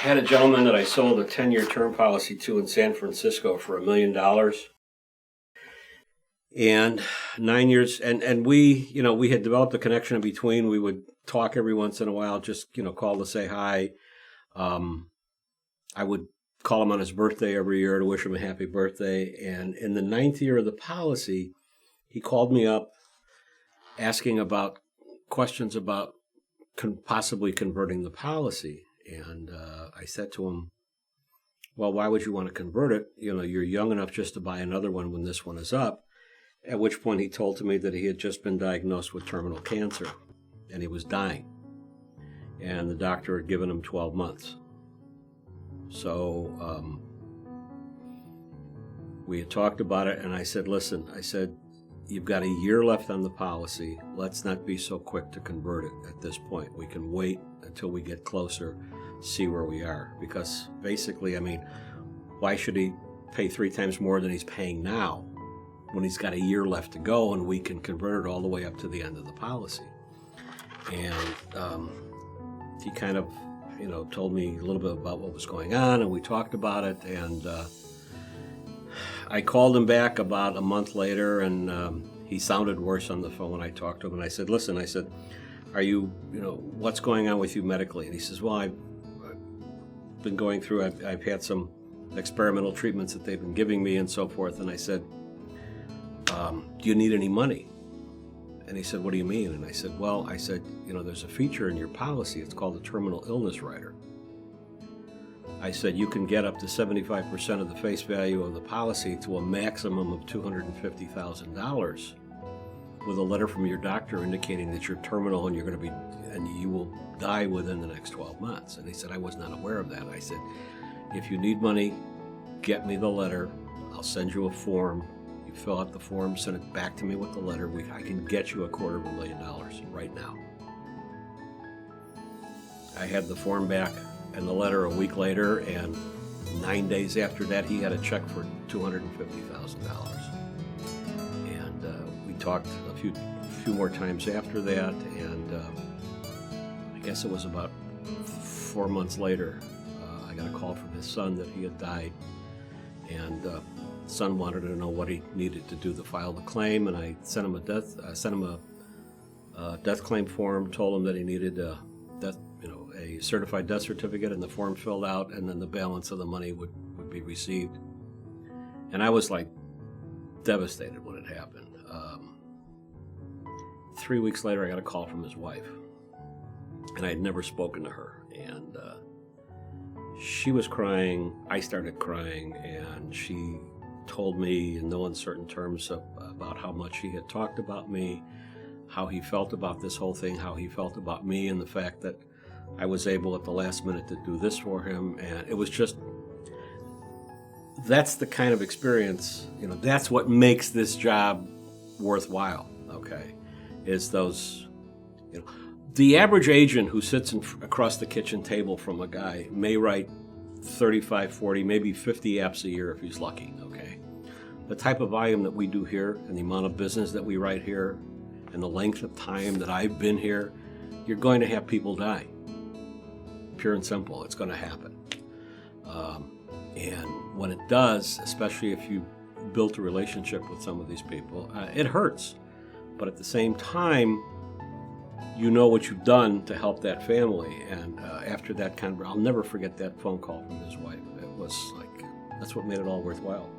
I had a gentleman that I sold a 10-year term policy to in San Francisco for $1 million. And 9 years, and we had developed a connection in between. We would talk every once in a while, just, call to say hi. I would call him on his birthday every year to wish him a happy birthday. And in the 9th year of the policy, he called me up asking about questions about possibly converting the policy. And I said to him, well, why would you want to convert it? You're young enough just to buy another one when this one is up. At which point he told to me that he had just been diagnosed with terminal cancer and he was dying. And the doctor had given him 12 months. So we had talked about it, and I said, listen, you've got a year left on the policy. Let's not be so quick to convert it at this point. We can wait until we get closer, see where we are. Because basically, why should he pay 3 times more than he's paying now when he's got a year left to go and we can convert it all the way up to the end of the policy? And he kind of, told me a little bit about what was going on, and we talked about it. And I called him back about a month later, and he sounded worse on the phone when I talked to him. And I said, listen, are you, what's going on with you medically? And he says, well, I've been going through, I've had some experimental treatments that they've been giving me and so forth. And I said, do you need any money? And he said, what do you mean? And I said, there's a feature in your policy. It's called the terminal illness rider. I said, you can get up to 75% of the face value of the policy to a maximum of $250,000 with a letter from your doctor indicating that you're terminal and you will die within the next 12 months. And he said, I was not aware of that. I said, if you need money, get me the letter. I'll send you a form. You fill out the form, send it back to me with the letter. I can get you $250,000 right now. I had the form back and the letter a week later, and 9 days after that, he had a check for $250,000. And we talked a few more times after that, and I guess it was about 4 months later, I got a call from his son that he had died, and son wanted to know what he needed to do to file the claim, and I sent him a death claim form, told him that he needed a certified death certificate and the form filled out, and then the balance of the money would be received. And I was devastated when it happened. 3 weeks later, I got a call from his wife, and I had never spoken to her, and she was crying. I started crying, and she told me in no uncertain terms about how much he had talked about me, how he felt about this whole thing, how he felt about me, and the fact that I was able at the last minute to do this for him. And it was just, that's the kind of experience, that's what makes this job worthwhile, okay, is those, the average agent who sits across the kitchen table from a guy may write 35, 40, maybe 50 apps a year if he's lucky, okay? The type of volume that we do here and the amount of business that we write here and the length of time that I've been here, you're going to have people die. Pure and simple, it's going to happen. And when it does, especially if you built a relationship with some of these people, it hurts. But at the same time, you know what you've done to help that family. And after that I'll never forget that phone call from his wife. It was that's what made it all worthwhile.